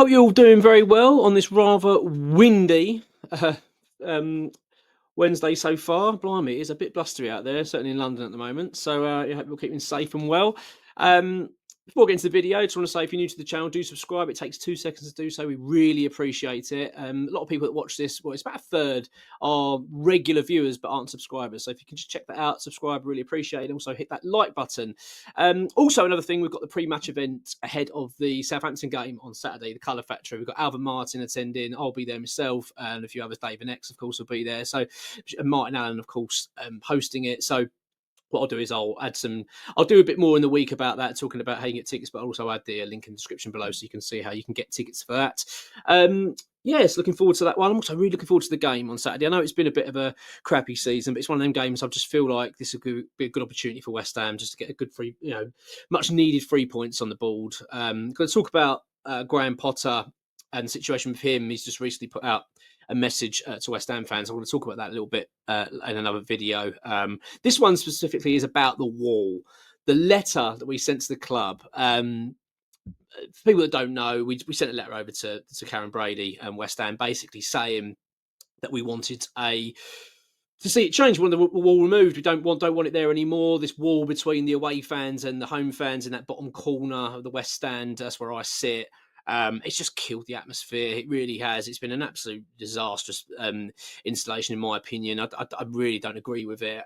Hope you're all doing very well on this rather windy uh, um, Wednesday so far. Blimey, it is a bit blustery out there, certainly in London at the moment. So I hope you're keeping safe and well. Um, Before getting to the video, I just want to say if you're new to the channel, do subscribe. It takes 2 seconds to do so. We really appreciate it. A lot of people that watch this, well, it's about a third, are regular viewers but aren't subscribers. So if you can just check that out, subscribe, really appreciate it. Also hit that like button. Also, another thing, we've got the pre-match event ahead of the Southampton game on Saturday, the Colour Factory. We've got Alvin Martin attending. I'll be there myself, and a few others. David X, of course, will be there. So Martin Allen, of course, hosting it. So what I'll do is I'll do a bit more in the week about that, talking about how you get tickets, but I'll also add the link in the description below so you can see how you can get tickets for that. Yes, looking forward to that one. I'm also really looking forward to the game on Saturday. I know it's been a bit of a crappy season, but it's one of them games I just feel like this would be a good opportunity for West Ham just to get a good free, much needed 3 points on the board. Going to talk about Graham Potter and the situation with him. He's just recently put out a message to West Ham fans. I want to talk about that a little bit in another video. This one specifically is about the wall, the letter that we sent to the club. For people that don't know, we sent a letter over to Karen Brady and West Ham, basically saying that we wanted to see it change. We want the wall removed. We don't want it there anymore. This wall between the away fans and the home fans in that bottom corner of the West Stand, that's where I sit. It's just killed the atmosphere. It really has. It's been an absolute disastrous installation, in my opinion. I really don't agree with it.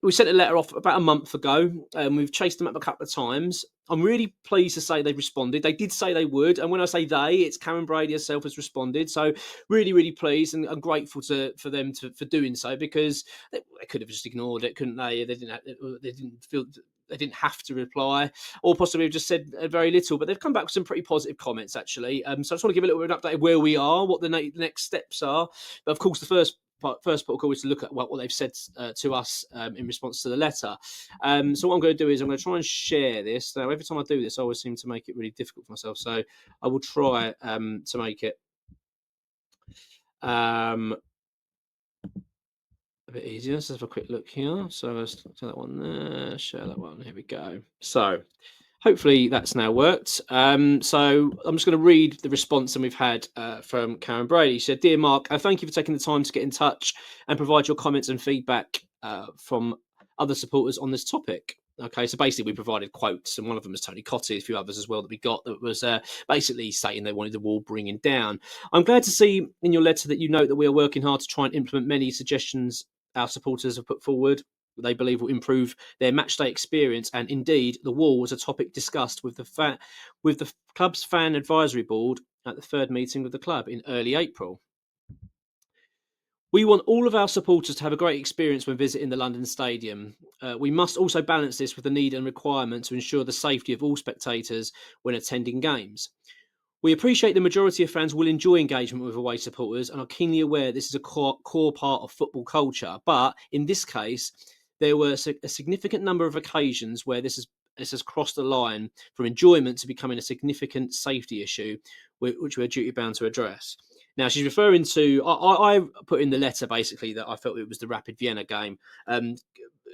We sent a letter off about a month ago, and we've chased them up a couple of times. I'm really pleased to say they've responded. They did say they would, and when I say they, it's Karen Brady herself has responded. So really, really pleased and I'm grateful for them for doing so, because they could have just ignored it, couldn't they? They didn't have to reply, or possibly have just said very little. But they've come back with some pretty positive comments, actually. So I just want to give a little bit of an update of where we are, what the next steps are. But of course, the first protocol is to look at what they've said to us in response to the letter. So what I'm going to do is I'm going to try and share this. Now, every time I do this, I always seem to make it really difficult for myself. So I will try to make it a bit easier. Let's have a quick look here. So let's do that one there, share that one. Here we go. So hopefully that's now worked. So I'm just going to read the response that we've had from Karen Brady. She said, "Dear Mark, thank you for taking the time to get in touch and provide your comments and feedback from other supporters on this topic." Okay, so basically we provided quotes, and one of them was Tony Cottee, a few others as well that we got, that was basically saying they wanted the wall bringing down. "I'm glad to see in your letter that you note that we are working hard to try and implement many suggestions our supporters have put forward they believe will improve their matchday experience, and indeed the wall was a topic discussed with the club's fan advisory board at the third meeting of the club in early April. We want all of our supporters to have a great experience when visiting the London Stadium. We must also balance this with the need and requirement to ensure the safety of all spectators when attending games. We appreciate the majority of fans will enjoy engagement with away supporters and are keenly aware this is a core part of football culture. But in this case, there were a significant number of occasions where this has crossed the line from enjoyment to becoming a significant safety issue, which we're duty bound to address." Now, she's referring to, I put in the letter basically that I felt it was the Rapid Vienna game.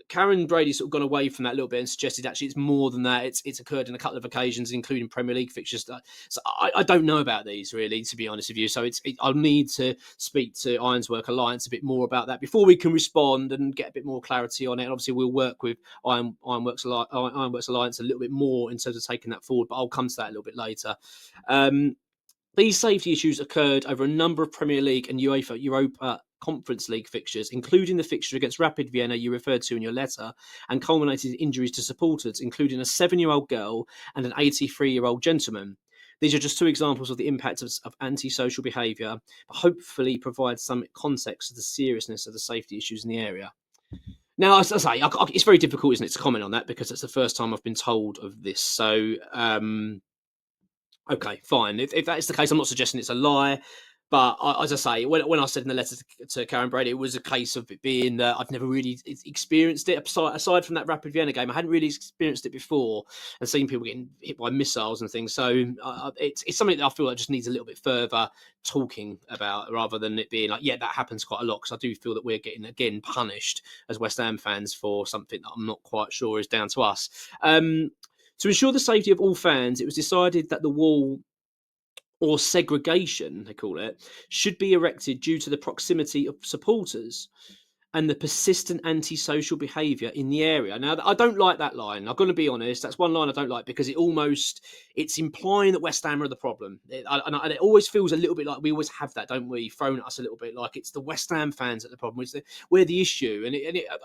Karen Brady's sort of gone away from that a little bit and suggested actually it's more than that. It's occurred in a couple of occasions, including Premier League fixtures. So I don't know about these, really, to be honest with you. So I'll need to speak to Ironswork Alliance a bit more about that before we can respond and get a bit more clarity on it. And obviously, we'll work with Ironworks Alliance a little bit more in terms of taking that forward, but I'll come to that a little bit later. These safety issues occurred over a number of Premier League and Europa Conference League fixtures, including the fixture against Rapid Vienna you referred to in your letter, and culminated in injuries to supporters, including a 7-year-old girl and an 83-year-old gentleman. These are just two examples of the impact of antisocial behaviour, but hopefully provide some context to the seriousness of the safety issues in the area. Now, as I say, it's very difficult, isn't it, to comment on that, because it's the first time I've been told of this. So, okay, fine. If that is the case, I'm not suggesting it's a lie. But as I say, when I said in the letter to Karen Brady, it was a case of it being that I've never really experienced it. Aside from that Rapid Vienna game, I hadn't really experienced it before and seen people getting hit by missiles and things. So it's something that I feel like just needs a little bit further talking about, rather than it being like, yeah, that happens quite a lot. Because I do feel that we're getting, again, punished as West Ham fans for something that I'm not quite sure is down to us. To ensure the safety of all fans, it was decided that the wall or segregation, they call it, should be erected due to the proximity of supporters and the persistent antisocial behaviour in the area. Now, I don't like that line. I'm going to be honest. That's one line I don't like because it's implying that West Ham are the problem. And it always feels a little bit like we always have that, don't we? Thrown at us a little bit like it's the West Ham fans that are the problem. We're the issue,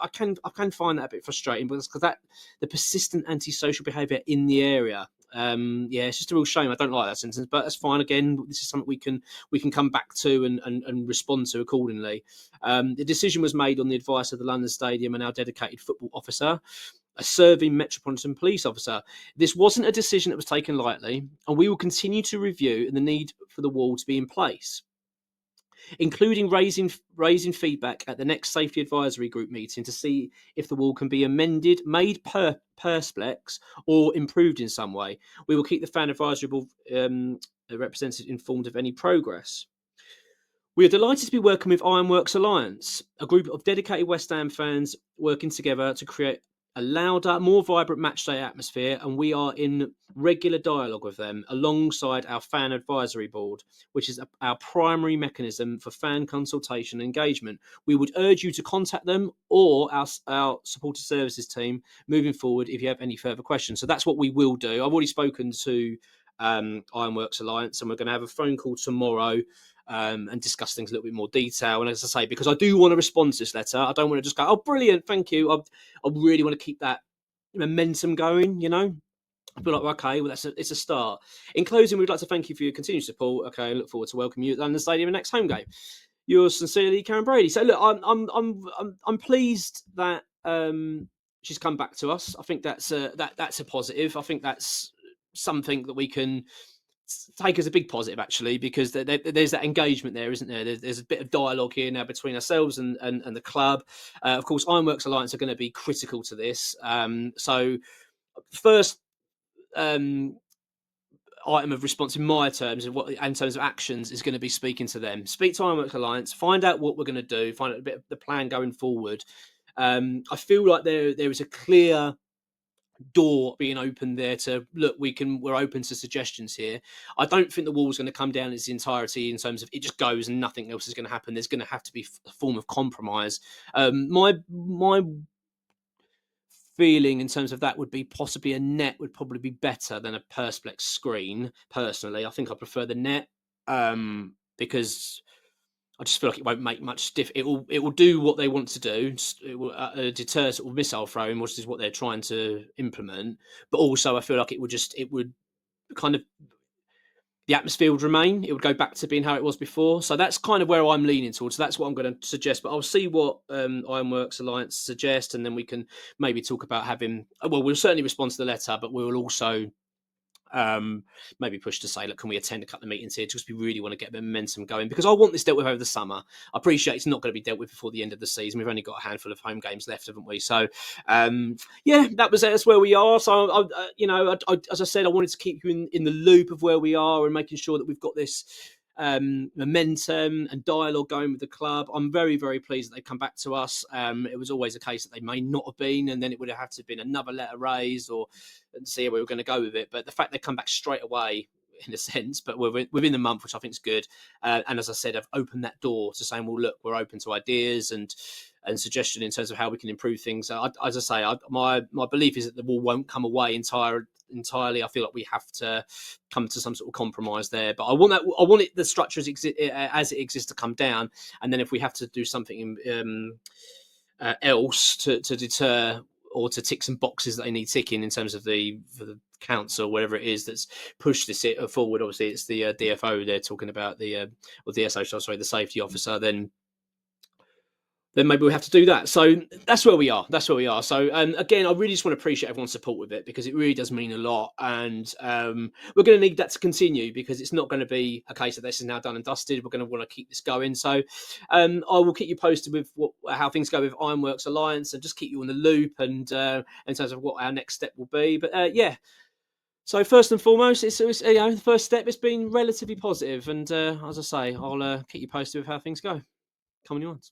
I can find that a bit frustrating because that the persistent antisocial behaviour in the area. Yeah, it's just a real shame. I don't like that sentence, but that's fine. Again, this is something we can come back to and respond to accordingly. The decision was made on the advice of the London Stadium and our dedicated football officer, a serving Metropolitan Police officer. This wasn't a decision that was taken lightly, and we will continue to review the need for the wall to be in place, including raising feedback at the next safety advisory group meeting to see if the wall can be amended, made perspex, or improved in some way. We will keep the fan advisory board representative informed of any progress. We are delighted to be working with Ironworks Alliance, a group of dedicated West Ham fans working together to create a louder, more vibrant matchday atmosphere, and we are in regular dialogue with them alongside our fan advisory board, which is our primary mechanism for fan consultation and engagement. We would urge you to contact them or our supporter services team moving forward if you have any further questions. So that's what we will do. I've already spoken to Ironworks Alliance, and we're going to have a phone call tomorrow and discuss things a little bit more detail. And as I say, because I do want to respond to this letter, I don't want to just go, oh, brilliant, thank you. I really want to keep that momentum going, you know. I feel like, okay, well, it's a start. In closing, we'd like to thank you for your continued support. Okay, I look forward to welcoming you at London Stadium next home game. Yours sincerely, Karen Brady. So look, I'm pleased that she's come back to us. I think that's a positive. I think that's something that we can take as a big positive, actually, because there's that engagement there, isn't there? There's a bit of dialogue here now between ourselves and the club. Of course, Ironworks Alliance are going to be critical to this. So first item of response in my terms of what in terms of actions is going to be speaking to them. Speak to Ironworks Alliance, find out what we're going to do, find out a bit of the plan going forward. I feel like there is a clear door being opened there to look, we're open to suggestions here. I don't think the wall's going to come down in its entirety in terms of it just goes and nothing else is going to happen. There's going to have to be a form of compromise. My feeling in terms of that would be possibly a net would probably be better than a perspex screen. Personally, I think I prefer the net because I just feel like it won't make much It will do what they want to do. It will deter sort of missile throwing, which is what they're trying to implement. But also, I feel like it would kind of the atmosphere would remain. It would go back to being how it was before. So that's kind of where I'm leaning towards. So that's what I'm going to suggest. But I'll see what Ironworks Alliance suggest, and then we can maybe talk about having. Well, we'll certainly respond to the letter, but we will also maybe push to say, look, can we attend a couple of meetings here just we really want to get the momentum going, because I want this dealt with over the summer. I appreciate it's not going to be dealt with before the end of the season. We've only got a handful of home games left, haven't we? So yeah, that's where we are. So as I said, I wanted to keep you in the loop of where we are and making sure that we've got this momentum and dialogue going with the club. I'm very, very pleased that they've come back to us. It was always a case that they may not have been, and then it would have had to have been another letter raised and see where we were going to go with it. But the fact they come back straight away, in a sense, but within the month, which I think is good. And as I said, I've opened that door to saying, well, look, we're open to ideas and suggestion in terms of how we can improve things. As I say, my belief is that the wall won't come away entirely. I feel like we have to come to some sort of compromise there. But I want the structure as it exists to come down, and then if we have to do something else to deter or to tick some boxes that they need ticking in terms of for the council, whatever it is that's pushed this forward. Obviously, it's the DFO they're talking about, the safety officer. Then maybe we have to do that. So that's where we are. So again, I really just want to appreciate everyone's support with it, because it really does mean a lot. And we're going to need that to continue, because it's not going to be a case that this is now done and dusted. We're going to want to keep this going. So I will keep you posted with how things go with Ironworks Alliance, and just keep you on the loop and in terms of what our next step will be. But yeah. So first and foremost, it's the first step. It's been relatively positive, and as I say, I'll keep you posted with how things go. Come on, you once.